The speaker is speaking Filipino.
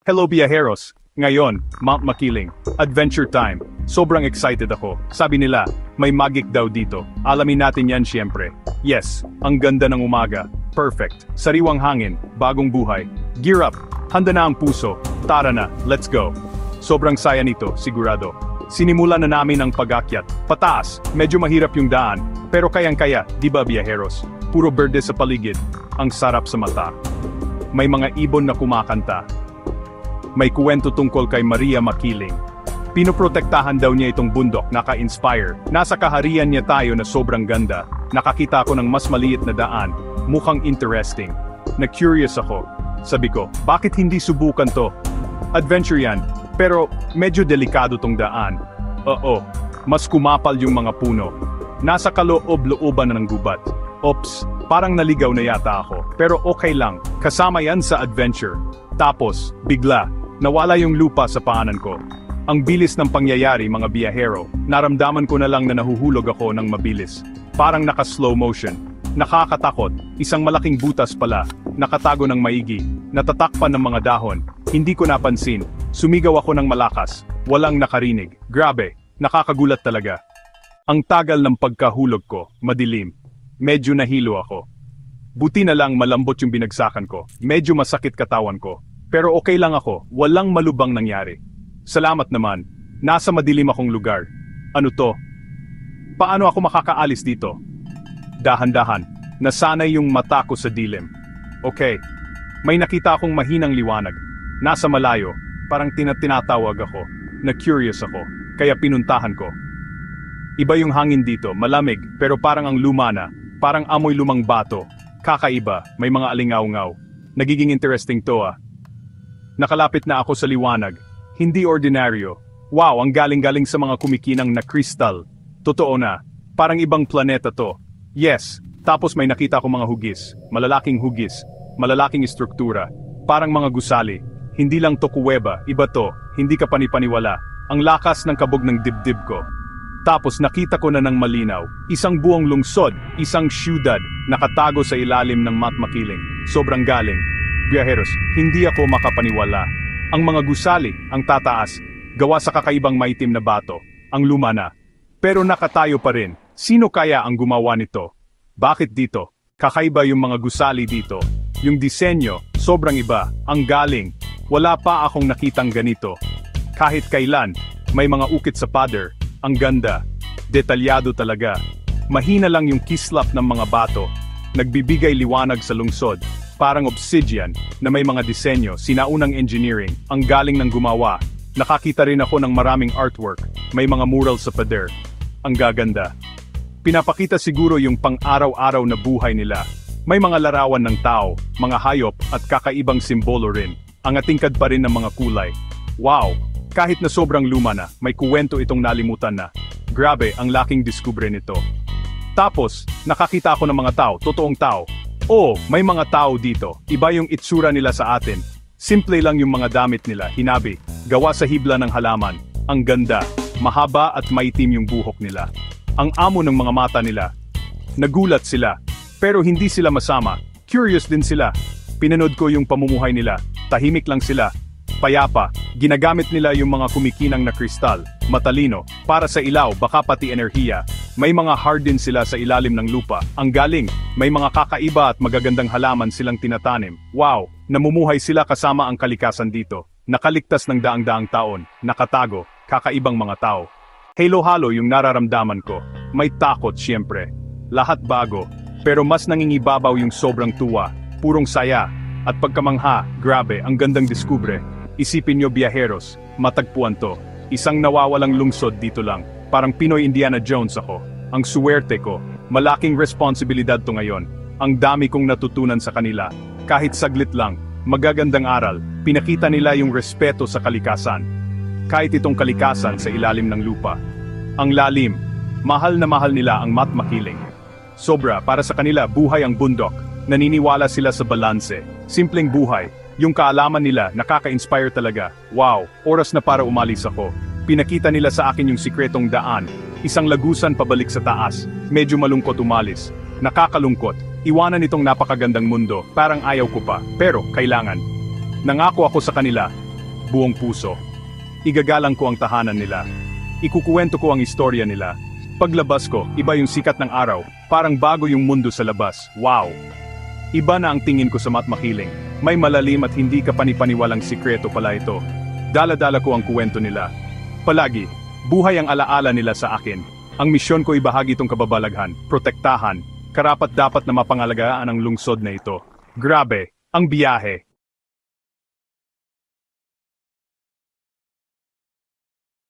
Hello Viajeros! Ngayon, Mount Makiling. Adventure time. Sobrang excited ako. Sabi nila, may magic daw dito. Alamin natin yan siyempre. Yes, ang ganda ng umaga. Perfect. Sariwang hangin, bagong buhay. Gear up. Handa na ang puso. Tara na, let's go. Sobrang saya nito, sigurado. Sinimula na namin ang pag-akyat. Pataas, medyo mahirap yung daan. Pero kayang-kaya, di ba Viajeros? Puro berde sa paligid. Ang sarap sa mata. May mga ibon na kumakanta. May kuwento tungkol kay Maria Makiling. Pinoprotektahan daw niya itong bundok, naka-inspire. Nasa kaharian niya tayo na sobrang ganda. Nakakita ako ng mas maliit na daan. Mukhang interesting. Na-curious ako. Sabi ko, bakit hindi subukan to? Adventure yan, pero medyo delikado tong daan. Oo, mas kumapal yung mga puno. Nasa kaloob-looban na ng gubat. Ops, parang naligaw na yata ako. Pero okay lang, kasama yan sa adventure. Tapos, bigla, nawala yung lupa sa paanan ko. Ang bilis ng pangyayari mga biyahero, naramdaman ko na lang na nahuhulog ako ng mabilis. Parang naka-slow motion. Nakakatakot, isang malaking butas pala, nakatago ng maigi, natatakpan ng mga dahon. Hindi ko napansin, sumigaw ako ng malakas, walang nakarinig. Grabe, nakakagulat talaga. Ang tagal ng pagkahulog ko, madilim. Medyo nahilo ako. Buti na lang malambot yung binagsakan ko, medyo masakit katawan ko. Pero okay lang ako, walang malubang nangyari. Salamat naman, nasa madilim akong lugar. Ano to? Paano ako makakaalis dito? Dahan-dahan, nasanay yung mata ko sa dilim. Okay, may nakita akong mahinang liwanag. Nasa malayo, parang tinatawag ako. Na-curious ako, kaya pinuntahan ko. Iba yung hangin dito, malamig, pero parang ang luma na. Parang amoy lumang bato. Kakaiba, may mga alingaw-ngaw. Nagiging interesting to ah. Nakalapit na ako sa liwanag. Hindi ordinaryo. Wow, ang galing-galing sa mga kumikinang na kristal. Totoo na, parang ibang planeta to. Yes, tapos may nakita ko mga hugis. Malalaking hugis. Malalaking istruktura. Parang mga gusali. Hindi lang to kuweba, iba to. Hindi ka panipaniwala. Ang lakas ng kabog ng dibdib ko. Tapos nakita ko na ng malinaw. Isang buong lungsod, isang syudad, nakatago sa ilalim ng Mount Makiling. Sobrang galing. Viajeros, hindi ako makapaniwala. Ang mga gusali, ang tataas, gawa sa kakaibang maitim na bato, ang luma na. Pero nakatayo pa rin. Sino kaya ang gumawa nito? Bakit dito? Kakaiba yung mga gusali dito. Yung disenyo, sobrang iba. Ang galing. Wala pa akong nakitang ganito. Kahit kailan, may mga ukit sa pader. Ang ganda. Detalyado talaga. Mahina lang yung kislap ng mga bato. Nagbibigay liwanag sa lungsod. Parang obsidian, na may mga disenyo, sinaunang engineering, ang galing ng gumawa. Nakakita rin ako ng maraming artwork, may mga mural sa pader. Ang gaganda. Pinapakita siguro yung pang-araw-araw na buhay nila. May mga larawan ng tao, mga hayop, at kakaibang simbolo rin. Ang atingkad pa rin ng mga kulay. Wow! Kahit na sobrang luma na, may kuwento itong nalimutan na. Grabe, ang laking diskubre nito. Tapos, nakakita ako ng mga tao, totoong tao. Oh, may mga tao dito. Iba yung itsura nila sa atin. Simple lang yung mga damit nila, hinabi. Gawa sa hibla ng halaman. Ang ganda. Mahaba at maitim yung buhok nila. Ang amo ng mga mata nila. Nagulat sila. Pero hindi sila masama. Curious din sila. Pinanood ko yung pamumuhay nila. Tahimik lang sila. Payapa. Ginagamit nila yung mga kumikinang na kristal. Matalino. Para sa ilaw, baka pati enerhiya. May mga hard din sila sa ilalim ng lupa. Ang galing, may mga kakaiba at magagandang halaman silang tinatanim. Wow, namumuhay sila kasama ang kalikasan dito. Nakaligtas ng daang-daang taon, nakatago, kakaibang mga tao. Halo-halo yung nararamdaman ko. May takot siyempre. Lahat bago, pero mas nangingibabaw yung sobrang tuwa. Purong saya, at pagkamangha, grabe, ang gandang diskubre. Isipin nyo Viajeros, matagpuan to. Isang nawawalang lungsod dito lang. Parang Pinoy Indiana Jones ako. Ang suwerte ko. Malaking responsibilidad to ngayon. Ang dami kong natutunan sa kanila. Kahit saglit lang, magagandang aral. Pinakita nila yung respeto sa kalikasan. Kahit itong kalikasan sa ilalim ng lupa. Ang lalim. Mahal na mahal nila ang Mount Makiling. Sobra, para sa kanila buhay ang bundok. Naniniwala sila sa balanse. Simpleng buhay. Yung kaalaman nila nakaka-inspire talaga. Wow, oras na para umalis ako. Pinakita nila sa akin yung sikretong daan. Isang lagusan pabalik sa taas. Medyo malungkot umalis. Nakakalungkot. Iwanan itong napakagandang mundo. Parang ayaw ko pa. Pero, kailangan. Nangako ako sa kanila. buong puso. Igagalang ko ang tahanan nila. Ikukuwento ko ang istorya nila. Paglabas ko, iba yung sikat ng araw, parang bago yung mundo sa labas. Wow! Iba na ang tingin ko sa Matt Makiling. May malalim at hindi ka panipaniwalang sikreto pala ito. Dala-dala ko ang kuwento nila. Palagi, buhay ang alaala nila sa akin. Ang misyon ko ibahagi itong kababalaghan, protektahan, karapat-dapat na mapangalagaan ang lungsod na ito. Grabe, ang biyahe.